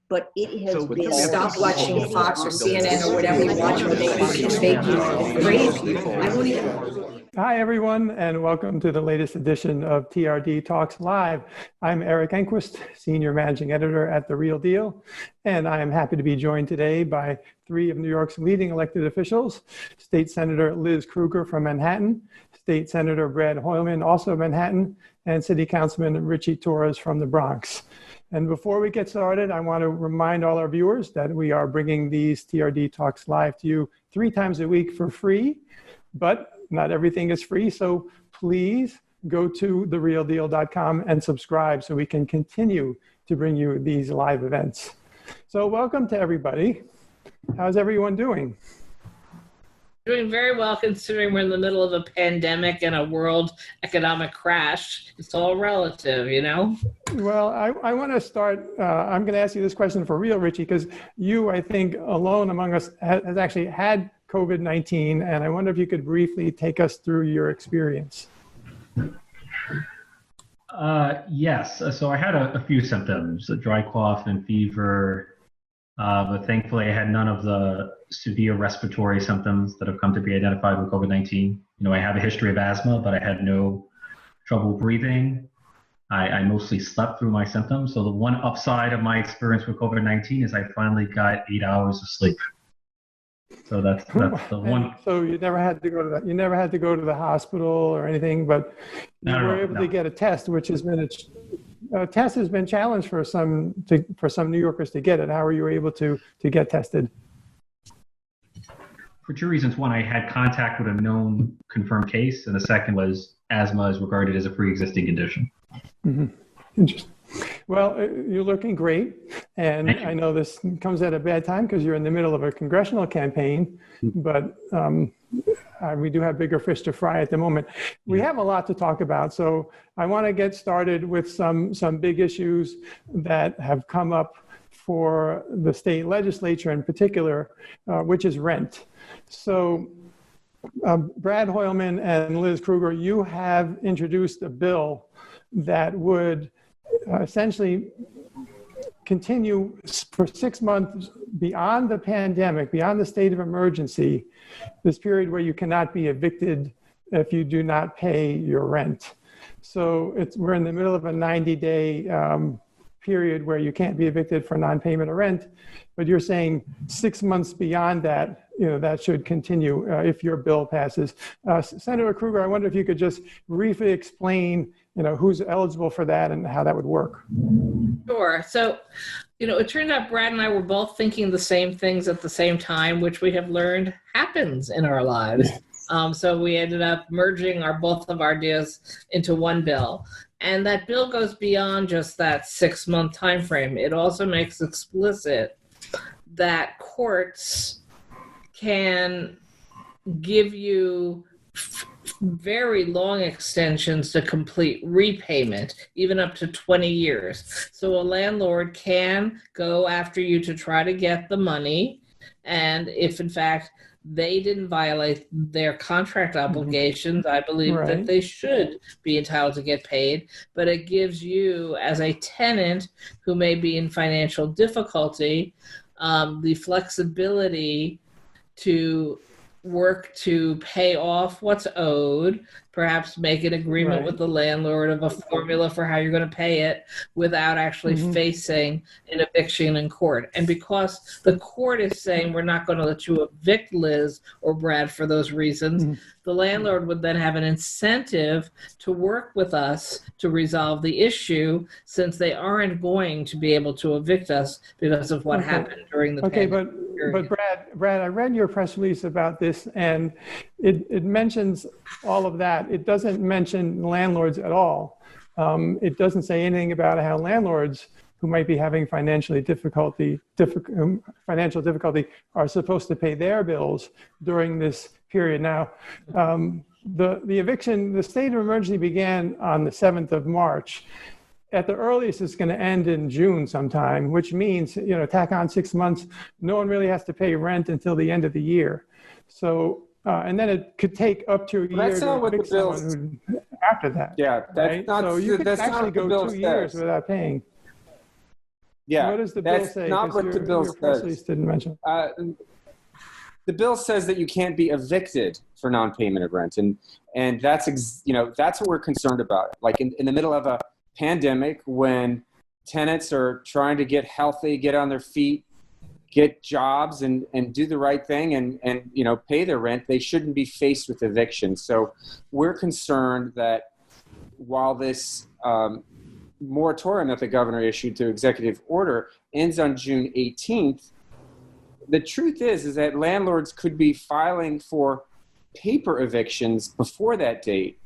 but it has been. Stop watching Fox or CNN or whatever you watch where they push fake news. Brave. I won't even. Hi, everyone, and welcome to the latest edition of TRD Talks Live. I'm Eric Enquist, Senior Managing Editor at The Real Deal, and I am happy to be joined today by three of New York's leading elected officials: State Senator Liz Krueger from Manhattan, State Senator Brad Hoylman, also of Manhattan, and City Councilman Ritchie Torres from the Bronx. And before we get started, I want to remind all our viewers that we are bringing these TRD Talks live to you 3 times a week for free, but not everything is free. So please go to therealdeal.com and subscribe so we can continue to bring you these live events. So welcome to everybody. How's everyone doing? Doing very well, considering we're in the middle of a pandemic and a world economic crash. It's all relative, you know? Well, I want to start, I'm going to ask you this question for real, Richie, because you, I think, alone among us has actually had COVID-19, and I wonder if you could briefly take us through your experience. Yes, so I had a few symptoms, a dry cough and fever, but thankfully I had none of the severe respiratory symptoms that have come to be identified with COVID-19. You know, I have a history of asthma, but I had no trouble breathing. I mostly slept through my symptoms. So the one upside of my experience with COVID-19 is I finally got 8 hours of sleep. So that's the one. So you never had to go to that. You never had to go to the hospital or anything, but you were able to get a test, which has been a test has been challenged for some New Yorkers to get it. How were you able to get tested? For 2 reasons. One, I had contact with a known confirmed case, and the second was asthma is regarded as a pre-existing condition. Mm-hmm. Interesting. Well, you're looking great, and I know this comes at a bad time because you're in the middle of a congressional campaign, but we do have bigger fish to fry at the moment. We have a lot to talk about, so I want to get started with some big issues that have come up for the state legislature in particular, which is rent. So Brad Hoylman and Liz Krueger, you have introduced a bill that would essentially continue for 6 months beyond the pandemic, beyond the state of emergency, this period where you cannot be evicted if you do not pay your rent. So we're in the middle of a 90-day period where you can't be evicted for non-payment of rent, but you're saying 6 months beyond that, you know, that should continue if your bill passes. Senator Krueger, I wonder if you could just briefly explain, you know, who's eligible for that and how that would work. Sure. So, you know, it turned out Brad and I were both thinking the same things at the same time, which we have learned happens in our lives. So we ended up merging both of our ideas into one bill. And that bill goes beyond just that 6-month time frame. It also makes explicit that courts can give you very long extensions to complete repayment, even up to 20 years. So a landlord can go after you to try to get the money, and if in fact they didn't violate their contract obligations, I believe that they should be entitled to get paid. But it gives you, as a tenant who may be in financial difficulty, the flexibility to work to pay off what's owed, perhaps make an agreement with the landlord of a formula for how you're going to pay it without actually facing an eviction in court. And because the court is saying we're not going to let you evict Liz or Brad for those reasons, the landlord would then have an incentive to work with us to resolve the issue, since they aren't going to be able to evict us because of what happened during the pandemic. But Brad, I read your press release about this, and it mentions all of that. It doesn't mention landlords at all. It doesn't say anything about how landlords who might be having financial difficulty are supposed to pay their bills during this period. Now, the eviction, the state of emergency began on the 7th of March. At the earliest, it's going to end in June sometime, which means, you know, tack on 6 months, no one really has to pay rent until the end of the year. So, and then it could take up to a year that's not to what the evict bill someone after that. Yeah, that's right? not. So you could that's actually not what the go bill 2 years says. without paying. Yeah. What does the bill That's say? not 'Cause what the your bill press says. release didn't mention. The bill says that you can't be evicted for non-payment of rent, and that's that's what we're concerned about. Like in the middle of a pandemic, when tenants are trying to get healthy, get on their feet, get jobs, and do the right thing, and pay their rent, they shouldn't be faced with eviction. So we're concerned that while this moratorium that the governor issued to executive order ends on June 18th. The truth is that landlords could be filing for paper evictions before that date.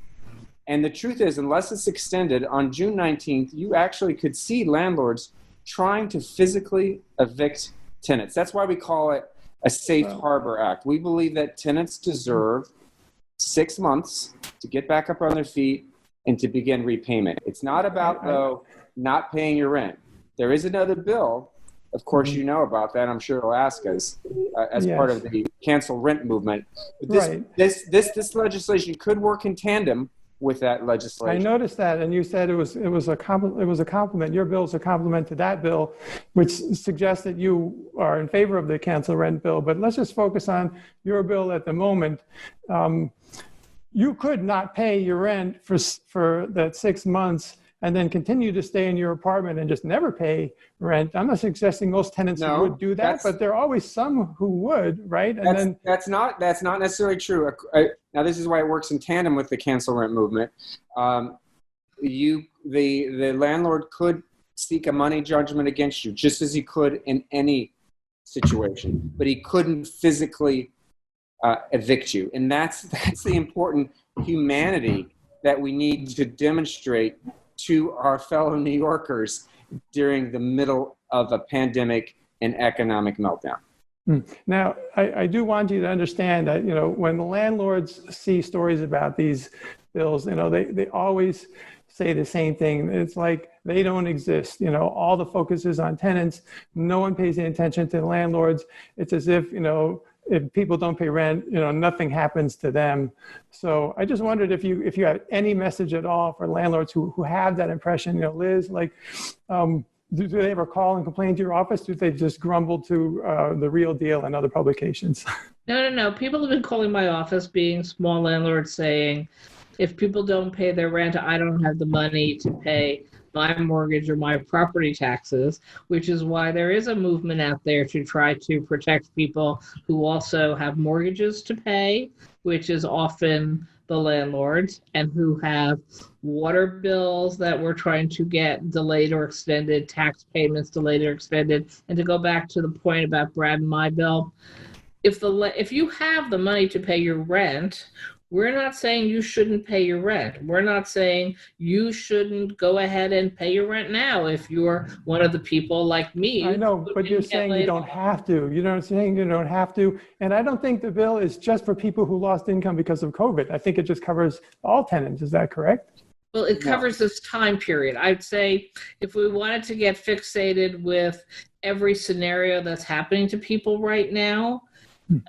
And the truth is, unless it's extended on June 19th, you actually could see landlords trying to physically evict tenants. That's why we call it a safe harbor act. We believe that tenants deserve 6 months to get back up on their feet and to begin repayment. It's not about, though, not paying your rent. There is another bill. Of course, you know about that. I'm sure you'll ask us as part of the cancel rent movement. But this legislation could work in tandem with that legislation. I noticed that, and you said it was a compliment. Your bill is a compliment to that bill, which suggests that you are in favor of the cancel rent bill. But let's just focus on your bill at the moment. You could not pay your rent for that 6 months and then continue to stay in your apartment and just never pay rent. I'm not suggesting most tenants would do that, but there are always some who would, right? And that's not necessarily true. Now, this is why it works in tandem with the cancel rent movement. The landlord could seek a money judgment against you, just as he could in any situation, but he couldn't physically evict you. And that's the important humanity that we need to demonstrate to our fellow New Yorkers during the middle of a pandemic and economic meltdown. Now, I do want you to understand that, when the landlords see stories about these bills, they always say the same thing. It's like they don't exist. All the focus is on tenants. No one pays any attention to the landlords. It's as if, if people don't pay rent, nothing happens to them. So I just wondered if you have any message at all for landlords who have that impression. Liz, do they ever call and complain to your office? Do they just grumble to The Real Deal and other publications? No. People have been calling my office, being small landlords, saying, if people don't pay their rent, I don't have the money to pay my mortgage or my property taxes, which is why there is a movement out there to try to protect people who also have mortgages to pay, which is often the landlords, and who have water bills that we're trying to get delayed or extended, tax payments delayed or extended. And to go back to the point about Brad and my bill, if you have the money to pay your rent, we're not saying you shouldn't pay your rent. We're not saying you shouldn't go ahead and pay your rent now if you're one of the people like me. I know, but you're saying you don't have to. You're saying you don't have to. And I don't think the bill is just for people who lost income because of COVID. I think it just covers all tenants. Is that correct? Well, it covers this time period. I'd say if we wanted to get fixated with every scenario that's happening to people right now,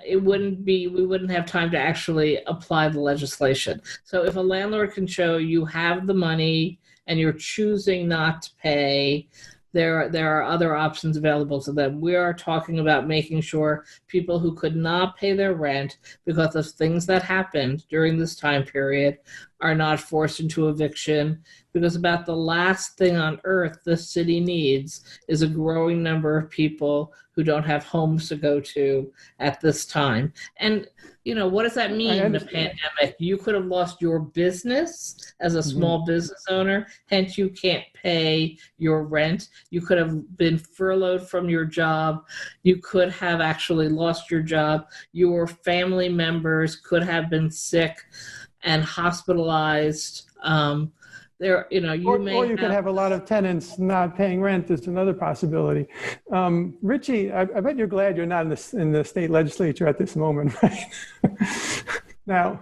we wouldn't have time to actually apply the legislation. So if a landlord can show you have the money and you're choosing not to pay, there are other options available to them. We are talking about making sure people who could not pay their rent because of things that happened during this time period are not forced into eviction, because about the last thing on earth this city needs is a growing number of people who don't have homes to go to at this time. And what does that mean in a pandemic? You could have lost your business as a small business owner, hence you can't pay your rent. You could have been furloughed from your job. You could have actually lost your job. Your family members could have been sick and hospitalized. Or you could have a lot of tenants not paying rent. Is another possibility. Ritchie, I bet you're glad you're not in the state legislature at this moment, right? Now,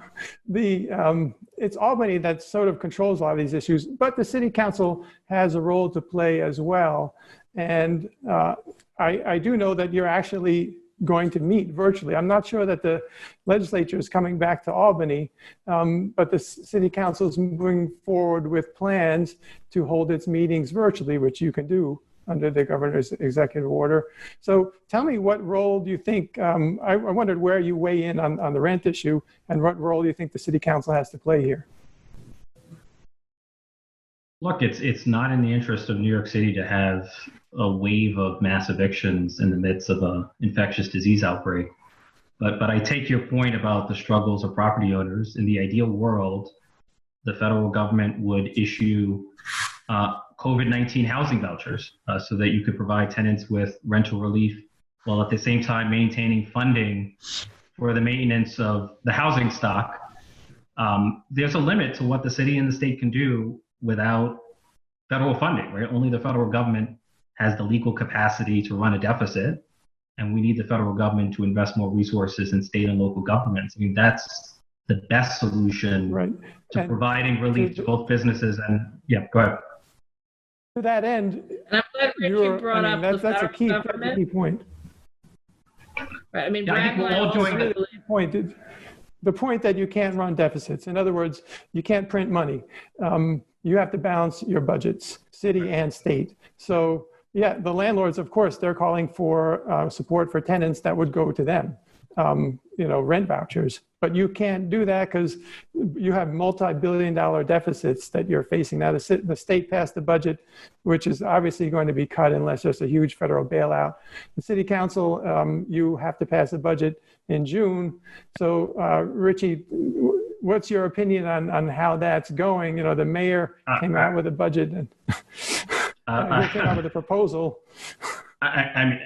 it's Albany that sort of controls a lot of these issues, but the city council has a role to play as well. And I do know that you're actually going to meet virtually. I'm not sure that the legislature is coming back to Albany, but the city council is moving forward with plans to hold its meetings virtually, which you can do under the governor's executive order. So tell me, what role do you think, I wondered where you weigh in on the rent issue, and what role do you think the city council has to play here? Look, it's not in the interest of New York City to have a wave of mass evictions in the midst of an infectious disease outbreak. But I take your point about the struggles of property owners. In the ideal world, the federal government would issue COVID-19 housing vouchers so that you could provide tenants with rental relief while at the same time maintaining funding for the maintenance of the housing stock. There's a limit to what the city and the state can do without federal funding, right? Only the federal government has the legal capacity to run a deficit, and we need the federal government to invest more resources in state and local governments. I mean, that's the best solution to providing relief to both businesses and, yeah, go ahead. To that end, and I'm glad Ritchie brought up the that's a key point. Right. I mean, yeah, I think we're all doing the the point that you can't run deficits. In other words, you can't print money. You have to balance your budgets, city and state. So yeah, the landlords, of course, they're calling for support for tenants that would go to them, rent vouchers. But you can't do that because you have multi-billion-dollar deficits that you're facing. Now, the state passed the budget, which is obviously going to be cut unless there's a huge federal bailout. The city council, you have to pass a budget in June. So, Ritchie, what's your opinion on how that's going? The mayor came out with a budget and he came out with a proposal. I mean,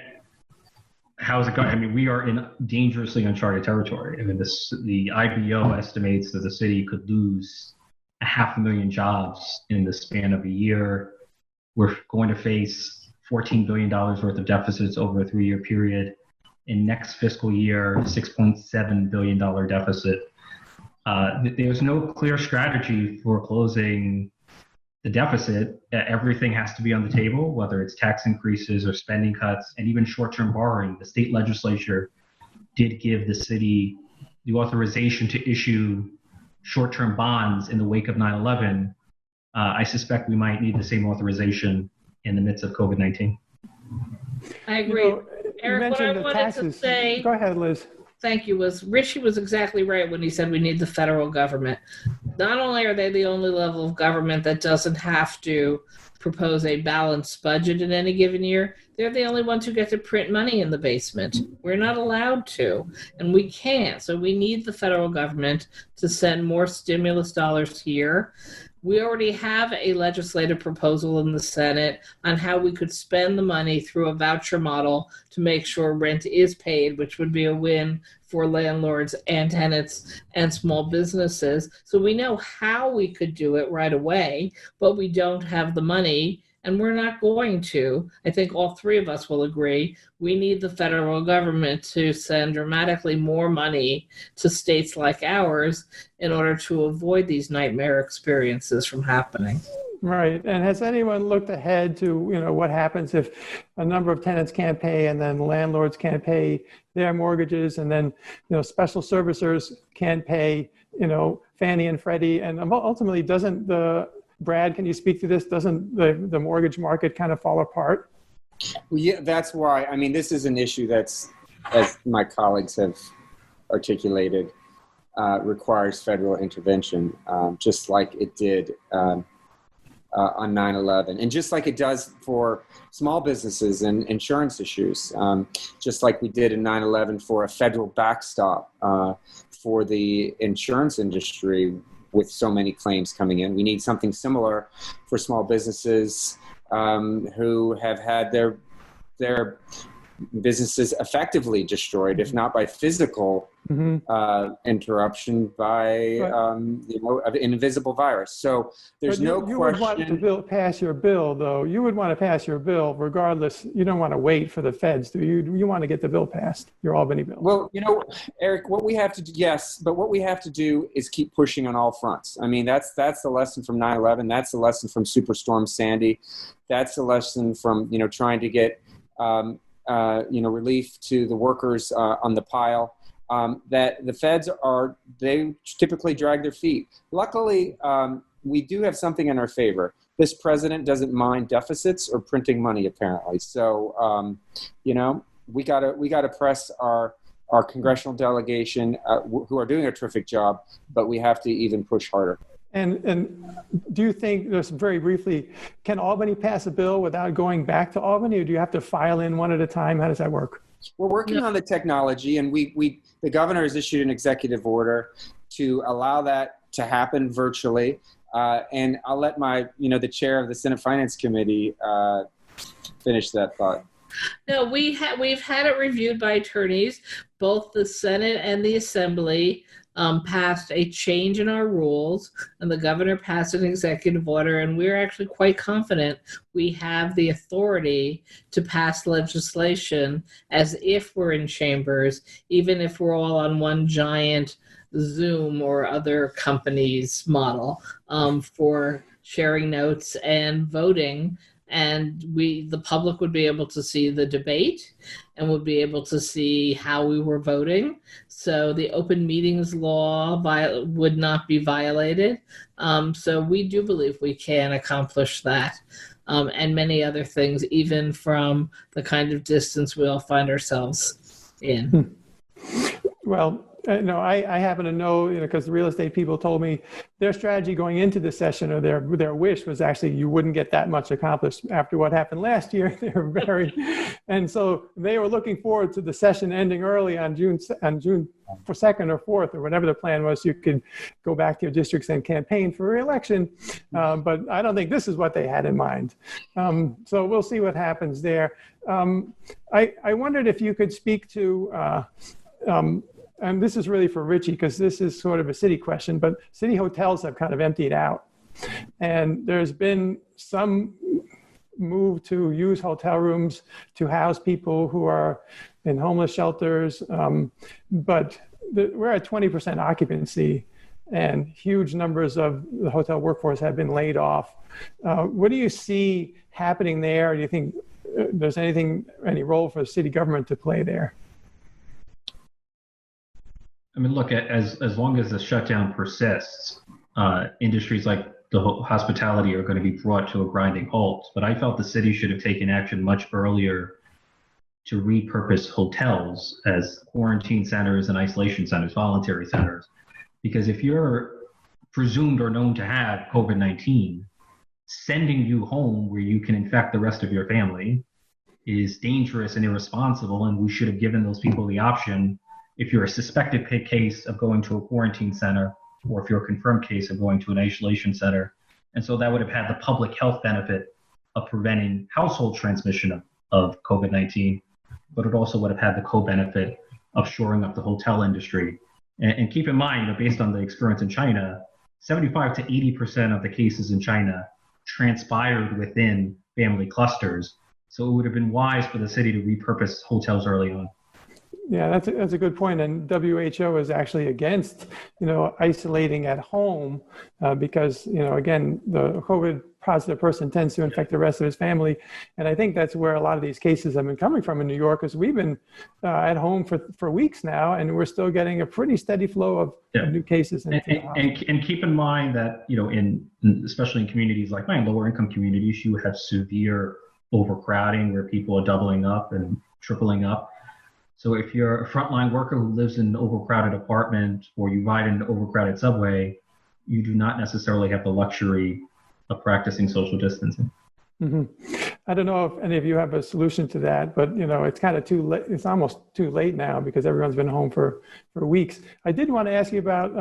how's it going? I mean, we are in dangerously uncharted territory. I mean, the IBO estimates that the city could lose 500,000 jobs in the span of a year. We're going to face $14 billion worth of deficits over a 3-year period. In next fiscal year, $6.7 billion deficit. There's no clear strategy for closing the deficit. Everything has to be on the table, whether it's tax increases or spending cuts, and even short-term borrowing. The state legislature did give the city the authorization to issue short-term bonds in the wake of 9/11. I suspect we might need the same authorization in the midst of COVID-19. I agree. Eric, what I wanted to say, go ahead, Liz. Thank you, Ritchie was exactly right when he said we need the federal government. Not only are they the only level of government that doesn't have to propose a balanced budget in any given year, they're the only ones who get to print money in the basement. We're not allowed to, and we can't. So we need the federal government to send more stimulus dollars here. We already have a legislative proposal in the Senate on how we could spend the money through a voucher model to make sure rent is paid, which would be a win for landlords and tenants and small businesses. So we know how we could do it right away, but we don't have the money, and we're not going to. I think all three of us will agree. We need the federal government to send dramatically more money to states like ours in order to avoid these nightmare experiences from happening. Right. And has anyone looked ahead to, what happens if a number of tenants can't pay and then landlords can't pay their mortgages, and then, special servicers can't pay, Fannie and Freddie, and ultimately Brad, can you speak to this? Doesn't the mortgage market kind of fall apart? Well, yeah, that's why. I mean, this is an issue that's, as my colleagues have articulated, requires federal intervention, just like it did on 9/11, and just like it does for small businesses and insurance issues, just like we did in 9/11 for a federal backstop for the insurance industry. With so many claims coming in, we need something similar for small businesses who have had their businesses effectively destroyed, if not by physical interruption, by an invisible virus. So there's no question. You would want to pass your bill, though. You would want to pass your bill regardless. You don't want to wait for the feds, do you? You want to get the bill passed, your Albany bill. Well, Eric, what we have to do, yes, but what we have to do is keep pushing on all fronts. I mean, that's the lesson from 9/11. That's the lesson from Superstorm Sandy. That's the lesson from trying to get relief to the workers on the pile. That the feds they typically drag their feet. Luckily, we do have something in our favor. this president doesn't mind deficits or printing money, apparently. So, we gotta press our congressional delegation, who are doing a terrific job, but we have to even push harder. And do you think, just very briefly, can Albany pass a bill without going back to Albany, or do you have to file in one at a time? How does that work? We're working on the technology, and the governor has issued an executive order to allow that to happen virtually. And I'll let the chair of the Senate Finance Committee finish that thought. No, we've had it reviewed by attorneys. Both the Senate and the Assembly passed a change in our rules, and the governor passed an executive order, and we're actually quite confident we have the authority to pass legislation as if we're in chambers, even if we're all on one giant Zoom or other companies' model, for sharing notes and voting. And the public would be able to see the debate and would be able to see how we were voting. So the open meetings law would not be violated. So we do believe we can accomplish that, and many other things, even from the kind of distance we all find ourselves in. Well, I happen to know, because the real estate people told me their strategy going into the session, or their wish, was actually you wouldn't get that much accomplished after what happened last year. And so they were looking forward to the session ending early on June 2nd or 4th, or whatever the plan was. You could go back to your districts and campaign for re-election. But I don't think this is what they had in mind. So we'll see what happens there. I wondered if you could speak to, and this is really for Ritchie, because this is sort of a city question, but city hotels have kind of emptied out. And there's been some move to use hotel rooms to house people who are in homeless shelters. But we're at 20% occupancy, and huge numbers of the hotel workforce have been laid off. What do you see happening there? Do you think there's any role for the city government to play there? I mean, look, as long as the shutdown persists, industries like the hospitality are going to be brought to a grinding halt. But I felt the city should have taken action much earlier to repurpose hotels as quarantine centers and isolation centers, voluntary centers. Because if you're presumed or known to have COVID-19, sending you home where you can infect the rest of your family is dangerous and irresponsible, and we should have given those people the option, if you're a suspected case, of going to a quarantine center, or if you're a confirmed case, of going to an isolation center. And so that would have had the public health benefit of preventing household transmission of COVID-19, but it also would have had the co-benefit of shoring up the hotel industry. And keep in mind, based on the experience in China, 75 to 80% of the cases in China transpired within family clusters. So it would have been wise for the city to repurpose hotels early on. Yeah, that's a good point. And WHO is actually against, isolating at home because, again, the COVID positive person tends to infect the rest of his family. And I think that's where a lot of these cases have been coming from in New York, because we've been at home for weeks now, and we're still getting a pretty steady flow of new cases. And keep in mind that, especially in communities like mine, lower income communities, you have severe overcrowding where people are doubling up and tripling up. So if you're a frontline worker who lives in an overcrowded apartment, or you ride in an overcrowded subway, you do not necessarily have the luxury of practicing social distancing. Mm-hmm. I don't know if any of you have a solution to that, but it's kind of too late. It's almost too late now because everyone's been home for weeks. I did want to ask you about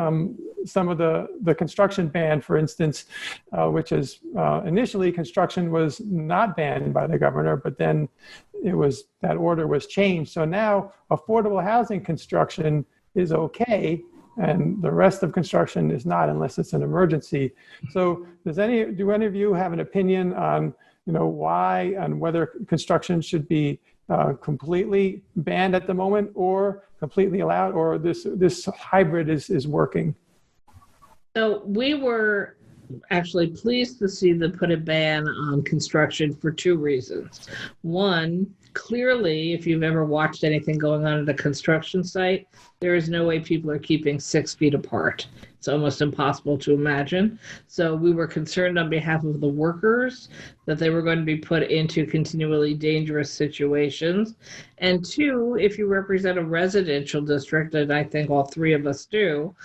some of the construction ban, for instance, which is initially construction was not banned by the governor, but then that order was changed. So now affordable housing construction is okay, and the rest of construction is not, unless it's an emergency. So do any of you have an opinion on why and whether construction should be completely banned at the moment, or completely allowed, or this hybrid is working? So we were actually pleased to see them put a ban on construction for two reasons. One, clearly, if you've ever watched anything going on at a construction site, there is no way people are keeping 6 feet apart. It's almost impossible to imagine. So we were concerned on behalf of the workers that they were going to be put into continually dangerous situations. And two, if you represent a residential district, and I think all three of us do,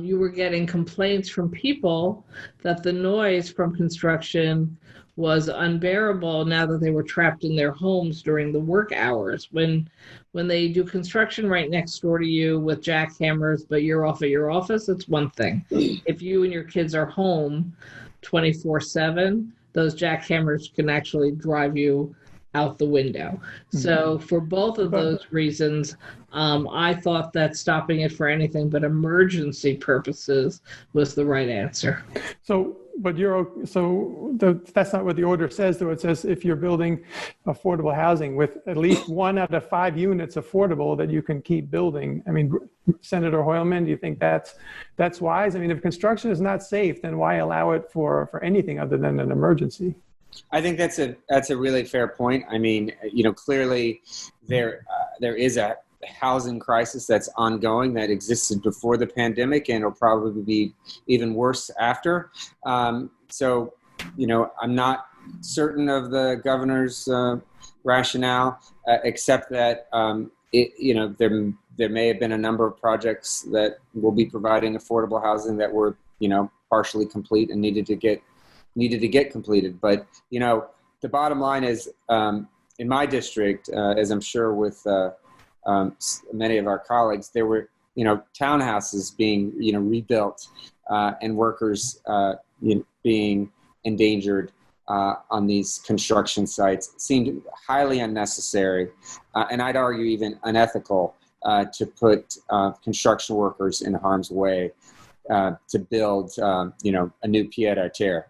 you were getting complaints from people that the noise from construction was unbearable now that they were trapped in their homes during the work hours. When they do construction right next door to you with jackhammers, but you're off at your office, it's one thing. If you and your kids are home 24/7, those jackhammers can actually drive you out the window. So for both of those reasons, I thought that stopping it for anything but emergency purposes was the right answer. That's not what the order says, though. It says if you're building affordable housing with at least 1 out of 5 units affordable that you can keep building. I mean, Senator Hoylman, do you think that's wise? I mean, if construction is not safe, then why allow it for anything other than an emergency? I think that's a really fair point. I mean, clearly there is a housing crisis that's ongoing that existed before the pandemic and will probably be even worse after. So, I'm not certain of the governor's rationale, except that there may have been a number of projects that will be providing affordable housing that were partially complete and needed to get completed. But the bottom line is, in my district, as I'm sure with many of our colleagues, there were townhouses being rebuilt and workers being endangered on these construction sites. It seemed highly unnecessary, and I'd argue even unethical, to put construction workers in harm's way to build a new pied-à-terre.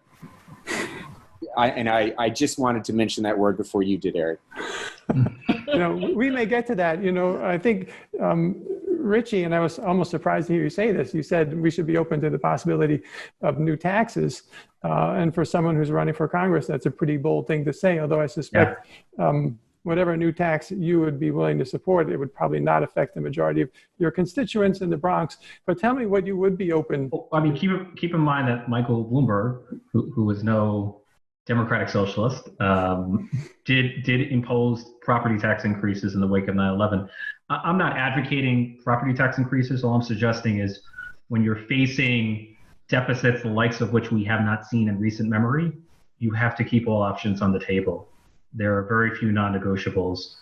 I just wanted to mention that word before you did, Eric. We may get to that. I think Ritchie, and I was almost surprised to hear you say this, you said we should be open to the possibility of new taxes. And for someone who's running for Congress, that's a pretty bold thing to say, although I suspect whatever new tax you would be willing to support, it would probably not affect the majority of your constituents in the Bronx. But tell me what you would be open. I mean, keep in mind that Michael Bloomberg, who was no Democratic socialist, did impose property tax increases in the wake of 9/11. I'm not advocating property tax increases. All I'm suggesting is when you're facing deficits the likes of which we have not seen in recent memory, you have to keep all options on the table. There are very few non-negotiables.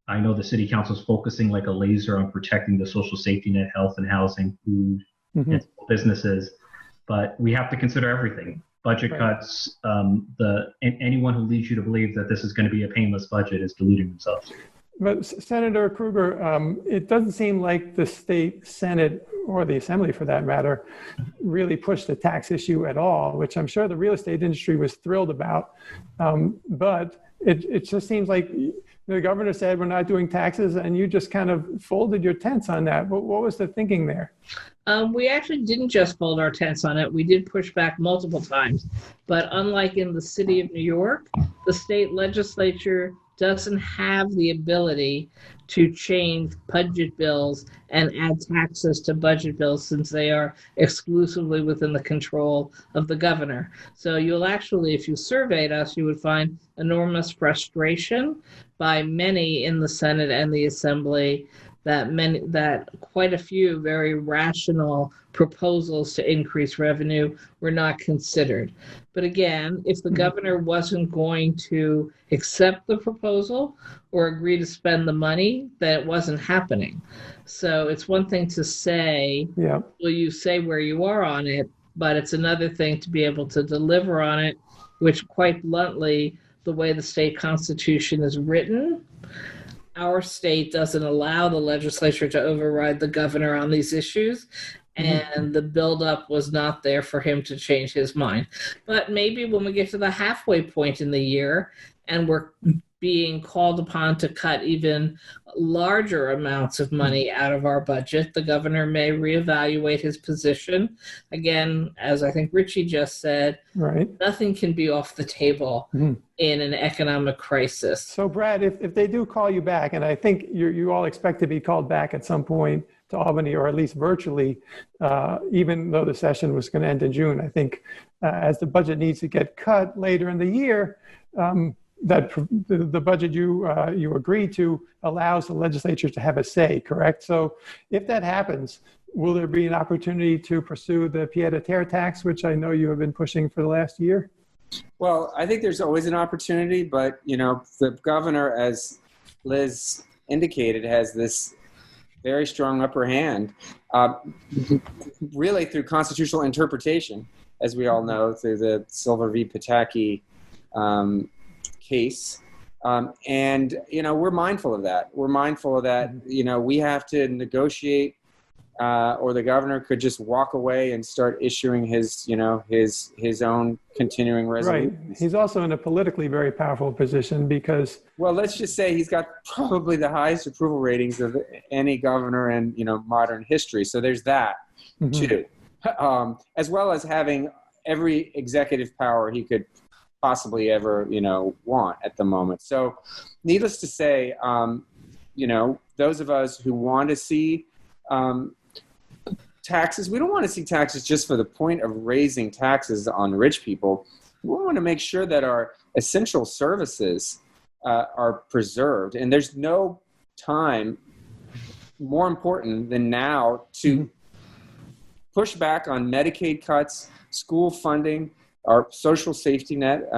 I know the city council is focusing like a laser on protecting the social safety net, health and housing, food, and businesses, but we have to consider everything. Budget cuts, anyone who leads you to believe that this is going to be a painless budget is deluding themselves. But Senator Krueger, it doesn't seem like the state Senate or the Assembly, for that matter, really pushed the tax issue at all, which I'm sure the real estate industry was thrilled about. But it just seems like the governor said, we're not doing taxes, and you just kind of folded your tents on that. What was the thinking there? We actually didn't just fold our tents on it. We did push back multiple times. But unlike in the city of New York, the state legislature doesn't have the ability to change budget bills and add taxes to budget bills since they are exclusively within the control of the governor. So you'll actually, if you surveyed us, you would find enormous frustration by many in the Senate and the Assembly that quite a few very rational proposals to increase revenue were not considered. But again, if the governor wasn't going to accept the proposal or agree to spend the money, then it wasn't happening. So it's one thing to say, will you say where you are on it, but it's another thing to be able to deliver on it, which quite bluntly, the way the state constitution is written, our state doesn't allow the legislature to override the governor on these issues, and the buildup was not there for him to change his mind. But maybe when we get to the halfway point in the year and we're being called upon to cut even larger amounts of money out of our budget, the governor may reevaluate his position. Again, as I think Ritchie just said, nothing can be off the table in an economic crisis. So Brad, if they do call you back, and I think you all expect to be called back at some point, to Albany, or at least virtually, even though the session was going to end in June. I think as the budget needs to get cut later in the year, that the budget you agreed to allows the legislature to have a say, correct? So if that happens, will there be an opportunity to pursue the pied-à-terre tax, which I know you have been pushing for the last year? Well, I think there's always an opportunity, but the governor, as Liz indicated, has this very strong upper hand, really through constitutional interpretation, as we all know, through the Silver v. Pataki case. And we're mindful of that. We're mindful of that. We have to negotiate, or the governor could just walk away and start issuing his own continuing resolutions. Right. He's also in a politically very powerful position because... Well, let's just say he's got probably the highest approval ratings of any governor in, modern history. So there's that, too. As well as having every executive power he could possibly ever, want at the moment. So needless to say, those of us who want to see taxes, we don't want to see taxes just for the point of raising taxes on rich people. We want to make sure that our essential services are preserved. And there's no time more important than now to push back on Medicaid cuts, school funding, our social safety net,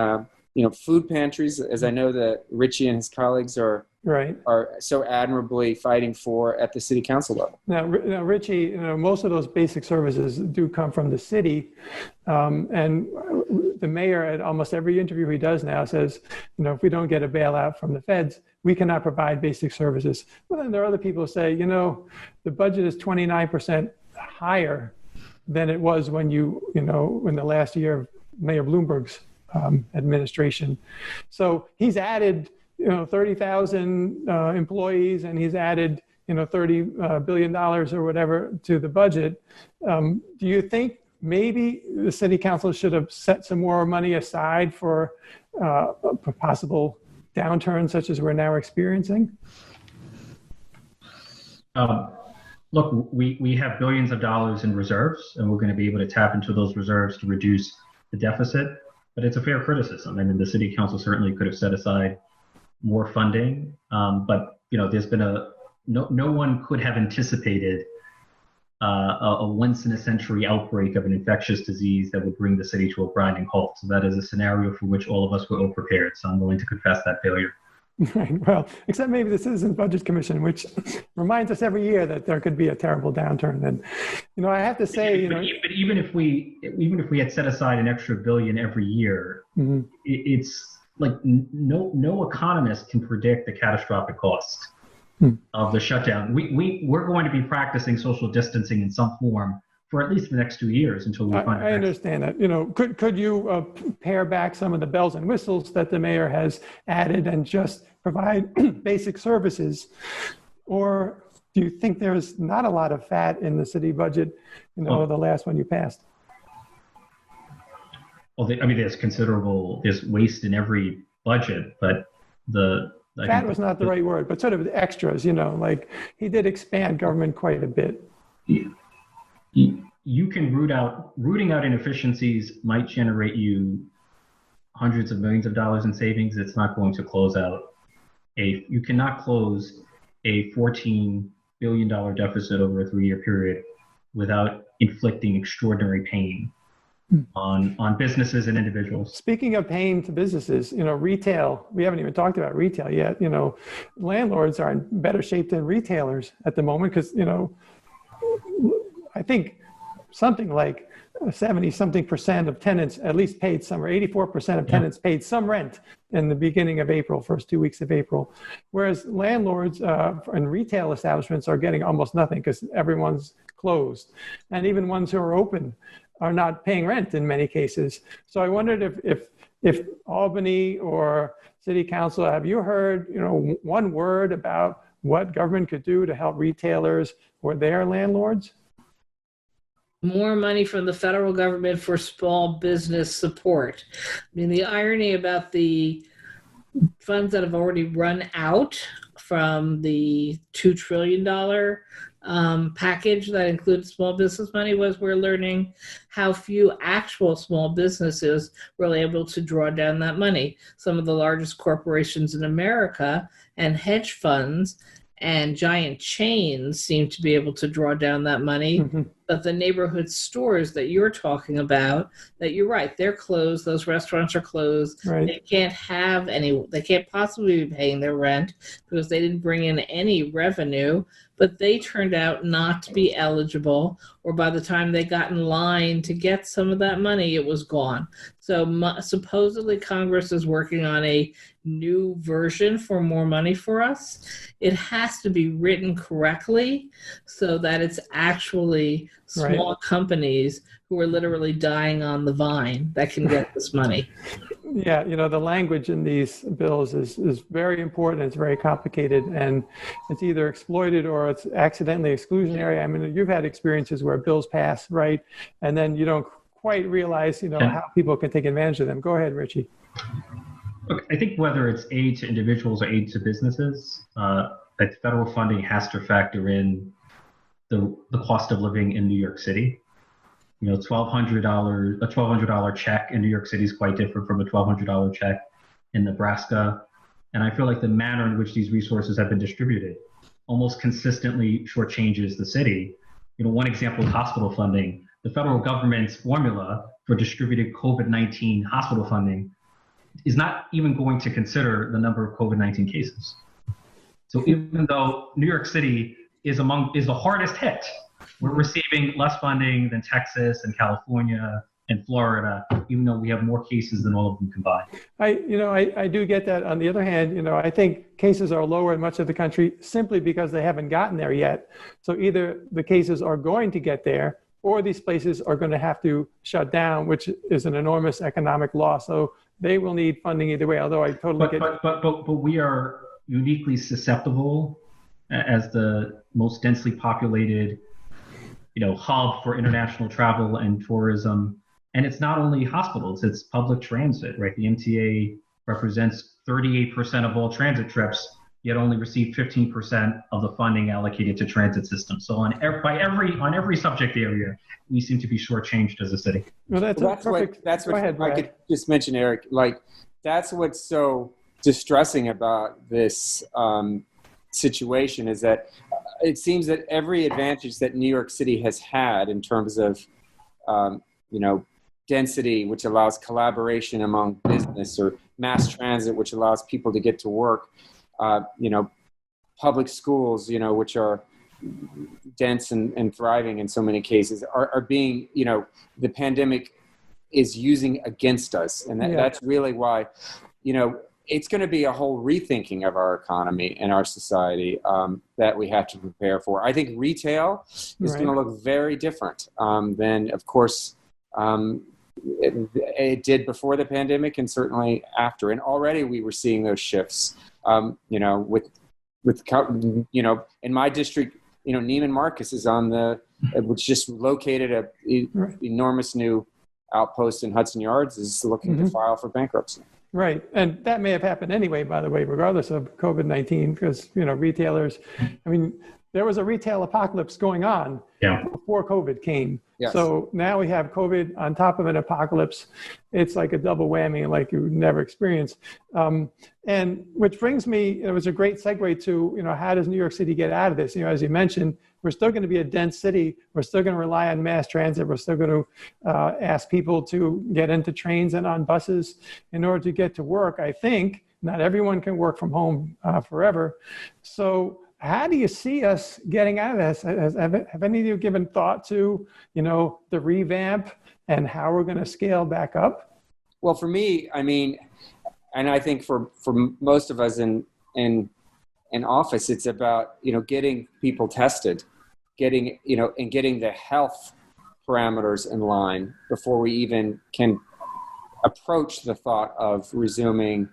food pantries, as I know that Ritchie and his colleagues are so admirably fighting for at the city council level. Now Ritchie, most of those basic services do come from the city, and the mayor at almost every interview he does now says, if we don't get a bailout from the feds, we cannot provide basic services. Well, then there are other people who say, the budget is 29% higher than it was when in the last year of Mayor Bloomberg's administration. So he's added 30,000 employees, and he's added, $30 billion or whatever to the budget. Do you think maybe the city council should have set some more money aside for a possible downturn such as we're now experiencing? Look, we have billions of dollars in reserves, and we're going to be able to tap into those reserves to reduce the deficit. But it's a fair criticism. I mean, the city council certainly could have set aside more funding, but there's been no one could have anticipated a once in a century outbreak of an infectious disease that would bring the city to a grinding halt. So that is a scenario for which all of us were ill prepared. So I'm willing to confess that failure. Right. Well, except maybe the Citizens Budget Commission, which reminds us every year that there could be a terrible downturn. And I have to say, but even if we had set aside an extra billion every year, it's like no economist can predict the catastrophic cost of the shutdown. We're going to be practicing social distancing in some form for at least the next 2 years until we find. I understand that. Could you pare back some of the bells and whistles that the mayor has added and just provide basic services, or do you think there's not a lot of fat in the city budget? The last one you passed. Well, there's waste in every budget, but fat was not the right word, but sort of the extras. Like he did expand government quite a bit. You can rooting out inefficiencies might generate you hundreds of millions of dollars in savings. It's not going to close out you cannot close a $14 billion deficit over a 3-year period without inflicting extraordinary pain on businesses and individuals. Speaking of pain to businesses, retail, we haven't even talked about retail yet. Landlords are in better shape than retailers at the moment because, I think something like 70-something% of tenants at least paid some, or 84% of tenants paid some rent in the beginning of April, first 2 weeks of April. Whereas landlords and retail establishments are getting almost nothing because everyone's closed. And even ones who are open are not paying rent in many cases. So I wondered if Albany or City Council, have you heard, one word about what government could do to help retailers or their landlords? More money from the federal government for small business support. I mean, the irony about the funds that have already run out from the $2 trillion package that includes small business money was we're learning how few actual small businesses were able to draw down that money. Some of the largest corporations in America and hedge funds and giant chains seem to be able to draw down that money. Mm-hmm. But the neighborhood stores that you're talking about, that you're right, they're closed. Those restaurants are closed. Right. They can't possibly be paying their rent because they didn't bring in any revenue, but they turned out not to be eligible, or by the time they got in line to get some of that money, it was gone. So supposedly Congress is working on a new version for more money for us. It has to be written correctly so that it's actually small companies who are literally dying on the vine that can get this money. Yeah, the language in these bills is very important. It's very complicated, and it's either exploited or it's accidentally exclusionary. I mean, you've had experiences where bills pass, right? And then you don't quite realize, how people can take advantage of them. Go ahead, Ritchie. Look, I think whether it's aid to individuals or aid to businesses, that federal funding has to factor in the cost of living in New York City. A $1,200 check in New York City is quite different from a $1,200 check in Nebraska. And I feel like the manner in which these resources have been distributed almost consistently shortchanges the city. One example is hospital funding. The federal government's formula for distributed COVID-19 hospital funding is not even going to consider the number of COVID-19 cases. So even though New York City is the hardest hit, we're receiving less funding than Texas and California and Florida, even though we have more cases than all of them combined. I do get that. On the other hand, I think cases are lower in much of the country simply because they haven't gotten there yet. So either the cases are going to get there, or these places are going to have to shut down, which is an enormous economic loss. So they will need funding either way. Although I totally get. But we are uniquely susceptible as the most densely populated hub for international travel and tourism. And it's not only hospitals, it's public transit, right? The MTA represents 38% of all transit trips, yet only received 15% of the funding allocated to transit systems. So on every subject area, we seem to be shortchanged as a city. Well, that's perfect. That's what Go ahead, I could just mention, Eric. That's what's so distressing about this situation is that it seems that every advantage that New York City has had in terms of, density, which allows collaboration among business, or mass transit, which allows people to get to work, public schools, which are dense and thriving in so many cases, are being, the pandemic is using against us. And that's really why, it's going to be a whole rethinking of our economy and our society that we have to prepare for. I think retail is going to look very different than, of course, it did before the pandemic and certainly after. And already we were seeing those shifts, with in my district, Neiman Marcus is which just located a enormous new outpost in Hudson Yards, is looking to file for bankruptcy. Right. And that may have happened anyway, by the way, regardless of COVID-19, because, retailers, there was a retail apocalypse going on before COVID came. Yes. So now we have COVID on top of an apocalypse. It's like a double whammy, like you never experienced. And which brings me, it was a great segue to, how does New York City get out of this? As you mentioned, we're still going to be a dense city. We're still going to rely on mass transit. We're still going to ask people to get into trains and on buses in order to get to work. I think not everyone can work from home forever. So how do you see us getting out of this? Have any of you given thought to, the revamp and how we're going to scale back up? Well, for me, and I think for most of us in office, it's about, getting people tested, getting the health parameters in line before we even can approach the thought of resuming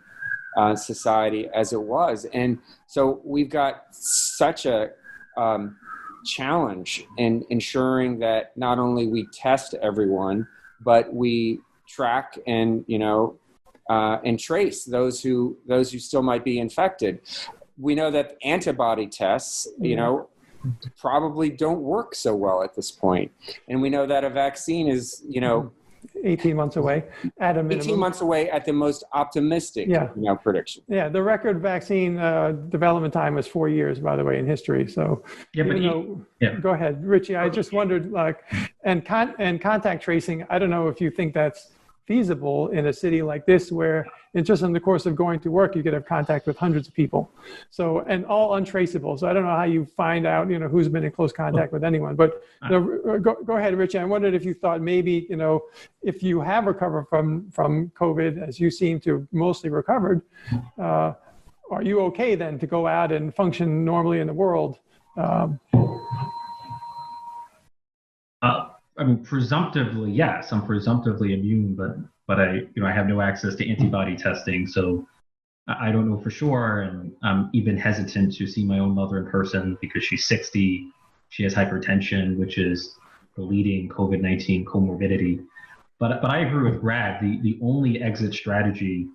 society as it was. And so we've got such a challenge in ensuring that not only we test everyone, but we track and trace those who still might be infected. We know that antibody tests, probably don't work so well at this point. And we know that a vaccine is, 18 months away at a minimum. 18 months away at the most optimistic prediction. Yeah, the record vaccine development time was 4 years, by the way, in history. So, go ahead, Richie. I just wondered, and contact tracing, I don't know if you think that's feasible in a city like this, where just in the course of going to work, you could have contact with hundreds of people. So, and all untraceable. So I don't know how you find out, who's been in close contact with anyone. But go ahead, Richie. I wondered if you thought maybe, if you have recovered from COVID, as you seem to have mostly recovered, are you okay then to go out and function normally in the world? Presumptively, yes. I'm presumptively immune, but I have no access to antibody testing, so I don't know for sure. And I'm even hesitant to see my own mother in person because she's 60. She has hypertension, which is the leading COVID-19 comorbidity. But I agree with Brad. The only exit strategy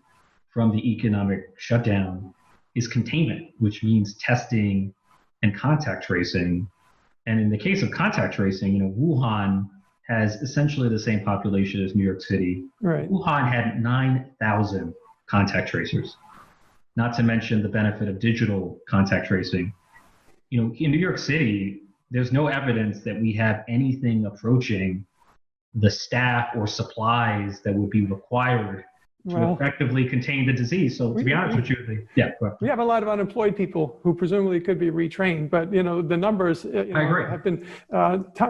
from the economic shutdown is containment, which means testing and contact tracing. And in the case of contact tracing, Wuhan has essentially the same population as New York City. Right. Wuhan had 9,000 contact tracers, not to mention the benefit of digital contact tracing. In New York City, there's no evidence that we have anything approaching the staff or supplies that would be required to effectively contain the disease. So to be honest with you, we have a lot of unemployed people who presumably could be retrained, but the numbers I agree. Have been.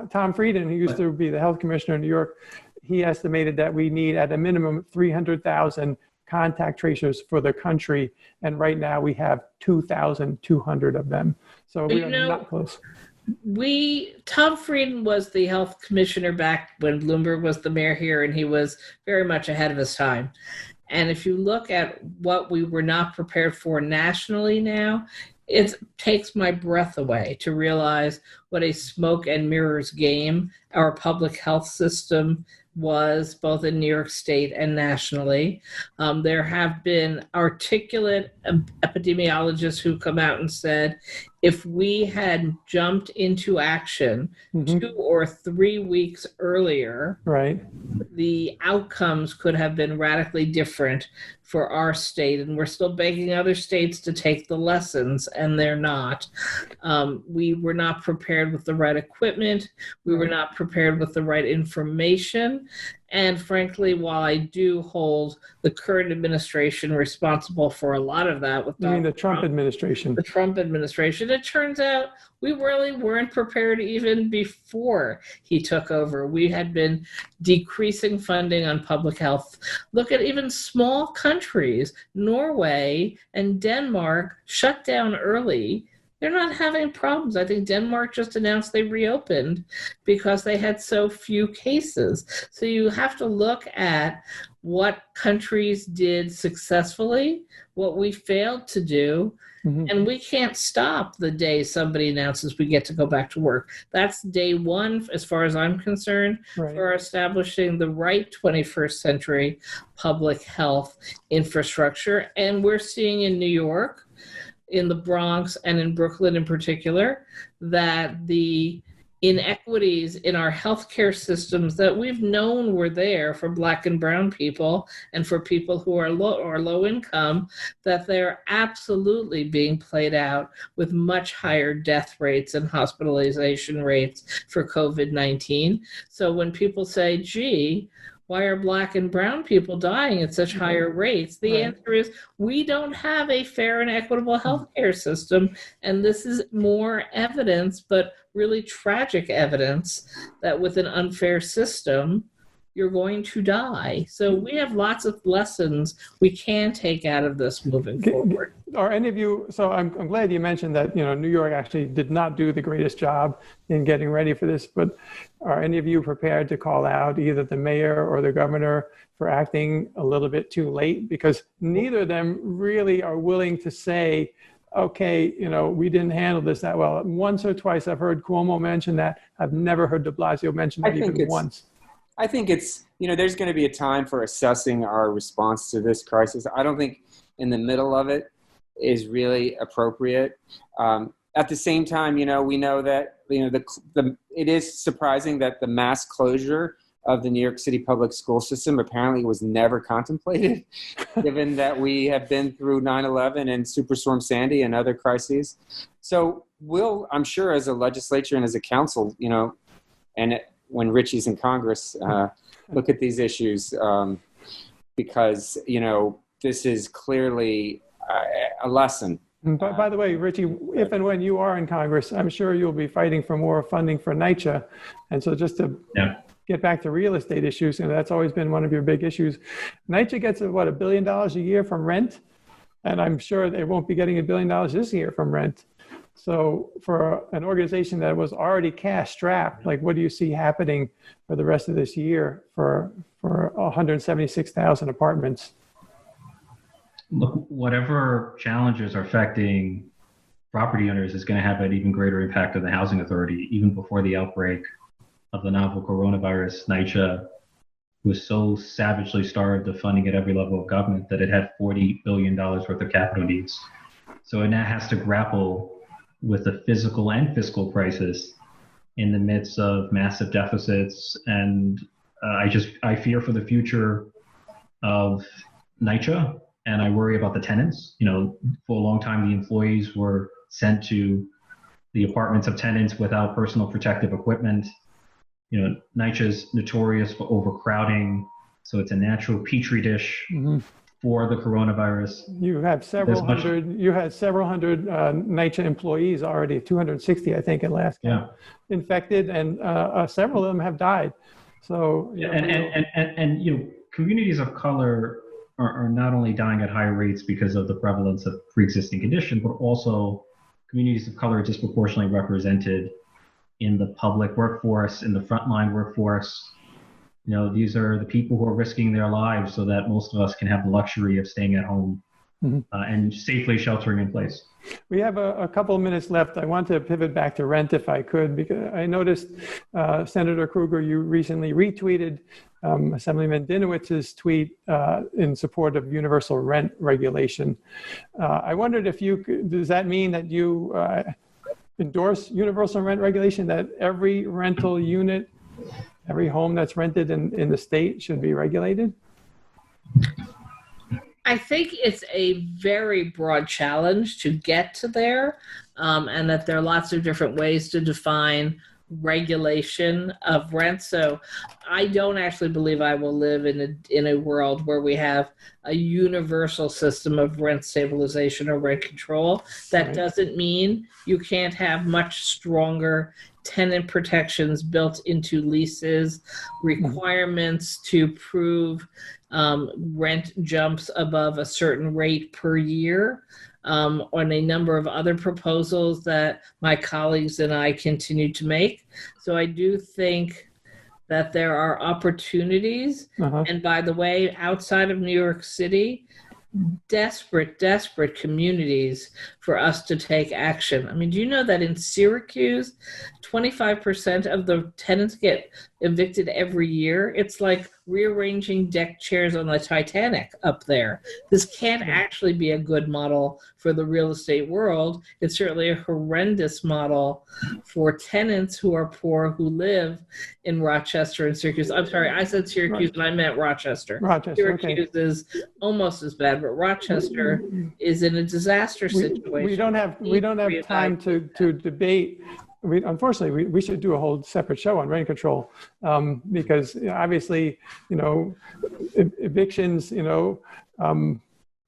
Tom Frieden, who used to be the health commissioner in New York, he estimated that we need at a minimum 300,000 contact tracers for the country, and right now we have 2,200 of them. So we are not close. Tom Frieden was the health commissioner back when Bloomberg was the mayor here, and he was very much ahead of his time. And if you look at what we were not prepared for nationally now, it takes my breath away to realize what a smoke and mirrors game our public health system was, both in New York State and nationally. There have been articulate epidemiologists who come out and said, if we had jumped into action 2 or 3 weeks earlier, the outcomes could have been radically different for our state. And we're still begging other states to take the lessons, and they're not. We were not prepared with the right equipment. We were not prepared with the right information. And frankly, while I do hold the current administration responsible for a lot of that, with the Trump administration, it turns out we really weren't prepared even before he took over. We had been decreasing funding on public health. Look at even small countries, Norway and Denmark shut down early. They're not having problems. I think Denmark just announced they reopened because they had so few cases. So you have to look at what countries did successfully, what we failed to do, and we can't stop the day somebody announces we get to go back to work. That's day one, as far as I'm concerned, for establishing the right 21st century public health infrastructure. And we're seeing in New York, in the Bronx and in Brooklyn in particular, that the inequities in our healthcare systems that we've known were there for Black and brown people and for people who are low income, that they're absolutely being played out with much higher death rates and hospitalization rates for COVID-19. So when people say, gee, why are Black and brown people dying at such higher rates? The answer is we don't have a fair and equitable healthcare system. And this is more evidence, but really tragic evidence, that with an unfair system, you're going to die. So we have lots of lessons we can take out of this moving forward. Are any of you, so I'm glad you mentioned that, New York actually did not do the greatest job in getting ready for this, but are any of you prepared to call out either the mayor or the governor for acting a little bit too late? Because neither of them really are willing to say, okay, we didn't handle this that well. Once or twice I've heard Cuomo mention that. I've never heard de Blasio mention that even once. I think it's, there's going to be a time for assessing our response to this crisis. I don't think in the middle of it is really appropriate. at the same time, we know that, it is surprising that the mass closure of the New York City public school system apparently was never contemplated, given that we have been through 9/11 and Superstorm Sandy and other crises. So I'm sure as a legislature and as a council, and when Ritchie's in Congress, look at these issues because, this is clearly a lesson. By the way, Ritchie, if and when you are in Congress, I'm sure you'll be fighting for more funding for NYCHA. And so just to get back to real estate issues, that's always been one of your big issues. NYCHA gets, $1 billion a year from rent? And I'm sure they won't be getting $1 billion this year from rent. So for an organization that was already cash strapped, what do you see happening for the rest of this year for 176,000 apartments? Look, whatever challenges are affecting property owners is going to have an even greater impact on the housing authority. Even before the outbreak of the novel coronavirus, NYCHA was so savagely starved of funding at every level of government that it had $40 billion worth of capital needs. So it now has to grapple with a physical and fiscal crisis in the midst of massive deficits. And I fear for the future of NYCHA. And I worry about the tenants. For a long time, the employees were sent to the apartments of tenants without personal protective equipment. NYCHA's notorious for overcrowding, so it's a natural petri dish for the coronavirus. You had several hundred NYCHA employees already, 260, I think, at last count, infected, and several of them have died. So, communities of color are not only dying at higher rates because of the prevalence of pre-existing condition, but also communities of color are disproportionately represented in the public workforce, in the frontline workforce. These are the people who are risking their lives so that most of us can have the luxury of staying at home and safely sheltering in place. We have a couple of minutes left. I want to pivot back to rent if I could, because I noticed, Senator Krueger, you recently retweeted Assemblyman Dinowitz's tweet in support of universal rent regulation. I wondered if does that mean that you endorse universal rent regulation, that every rental unit, every home that's rented in the state should be regulated? I think it's a very broad challenge to get to there, and that there are lots of different ways to define regulation of rent. So I don't actually believe I will live in a world where we have a universal system of rent stabilization or rent control. That doesn't mean you can't have much stronger tenant protections built into leases, requirements to prove rent jumps above a certain rate per year, on a number of other proposals that my colleagues and I continue to make. So I do think that there are opportunities. And by the way, outside of New York City, desperate communities for us to take action. I mean, do you know that in Syracuse, 25% of the tenants get evicted every year? It's like rearranging deck chairs on the Titanic up there. This can't actually be a good model for the real estate world. It's certainly a horrendous model for tenants who are poor, who live in Rochester and Syracuse. I'm sorry, I said Syracuse, and I meant Rochester. Syracuse is almost as bad, but Rochester is in a disaster situation. We don't have time to debate. Unfortunately, we should do a whole separate show on rent control, because obviously, evictions,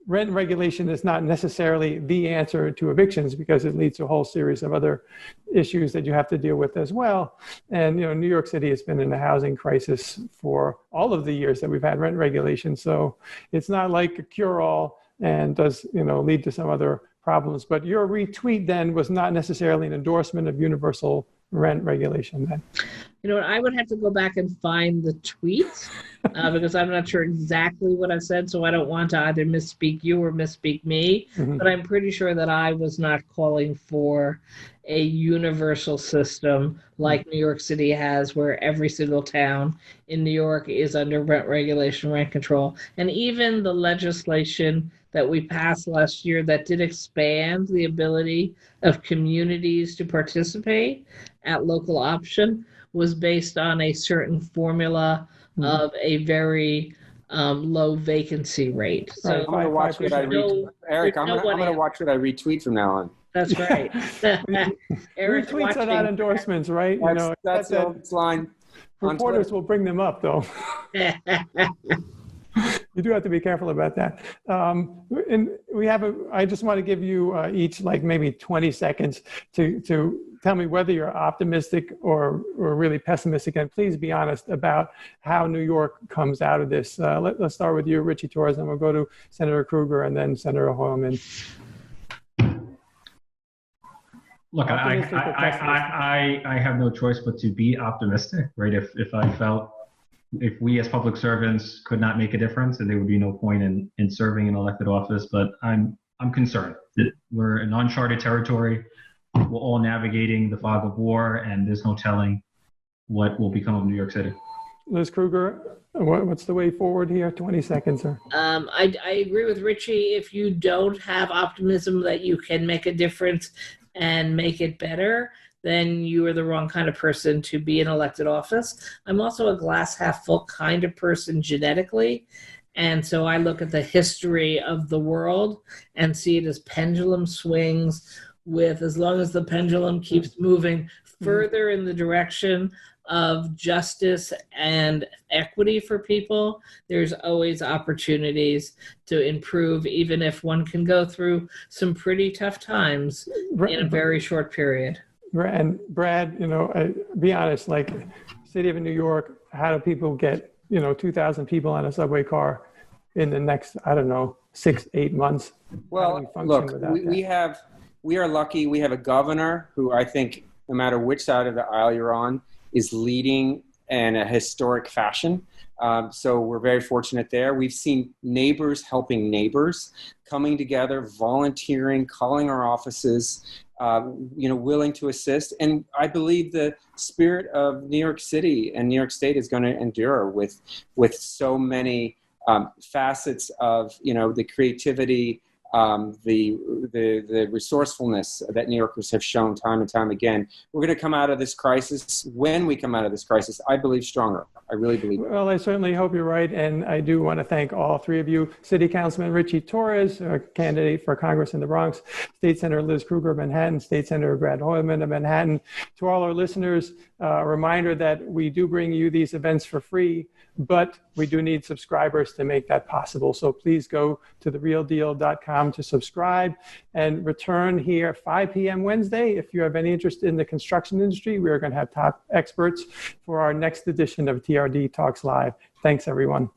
rent regulation is not necessarily the answer to evictions, because it leads to a whole series of other issues that you have to deal with as well. And, New York City has been in a housing crisis for all of the years that we've had rent regulation. So it's not like a cure-all and does, lead to some other problems. But your retweet then was not necessarily an endorsement of universal rent regulation then. You know what? I would have to go back and find the tweet because I'm not sure exactly what I said. So I don't want to either misspeak you or misspeak me. Mhm. But I'm pretty sure that I was not calling for a universal system like New York City has, where every single town in New York is under rent regulation, rent control. And even the legislation that we passed last year that did expand the ability of communities to participate at local option was based on a certain formula of a very low vacancy rate. So Right. I'm going to watch what I retweet. Eric, I'm going to watch what I retweet from now on. That's right. Eric, Retweets are not endorsements, right? That's the line. Reporters will bring them up, though. You do have to be careful about that. And I just want to give you each like maybe 20 seconds to tell me whether you're optimistic or really pessimistic, and please be honest about how New York comes out of this. Let's start with you, Ritchie Torres, and we'll go to Senator Krueger and then Senator Hoylman. Look, I have no choice but to be optimistic, right? If I felt if we as public servants could not make a difference, then there would be no point in serving in elected office. But I'm concerned that we're in uncharted territory. We're all navigating the fog of war, and there's no telling what will become of New York City. Liz Krueger, what's the way forward here? 20 seconds, sir. I agree with Ritchie. If you don't have optimism that you can make a difference and make it better, then you are the wrong kind of person to be in elected office. I'm also a glass half full kind of person genetically. And so I look at the history of the world and see it as pendulum swings with, as long as the pendulum keeps moving further in the direction of justice and equity for people, there's always opportunities to improve, even if one can go through some pretty tough times in a very short period. And Brad, be honest, like city of New York, how do people get, 2,000 people on a subway car in the next, 6-8 months? Well, look, we are lucky. We have a governor who I think, no matter which side of the aisle you're on, is leading in a historic fashion. So we're very fortunate there. We've seen neighbors helping neighbors, coming together, volunteering, calling our offices, willing to assist. And I believe the spirit of New York City and New York State is going to endure with so many facets of, the creativity, the resourcefulness that New Yorkers have shown time and time again. We're going to come out of this crisis. When we come out of this crisis, I believe stronger. I really believe that. Well, I certainly hope you're right. And I do want to thank all three of you. City Councilman Ritchie Torres, a candidate for Congress in the Bronx, State Senator Liz Krueger of Manhattan, State Senator Brad Hoylman of Manhattan. To all our listeners, a reminder that we do bring you these events for free, but we do need subscribers to make that possible. So please go to therealdeal.com to subscribe and return here 5 p.m. Wednesday. If you have any interest in the construction industry, we are going to have top experts for our next edition of TRD Talks Live. Thanks, everyone.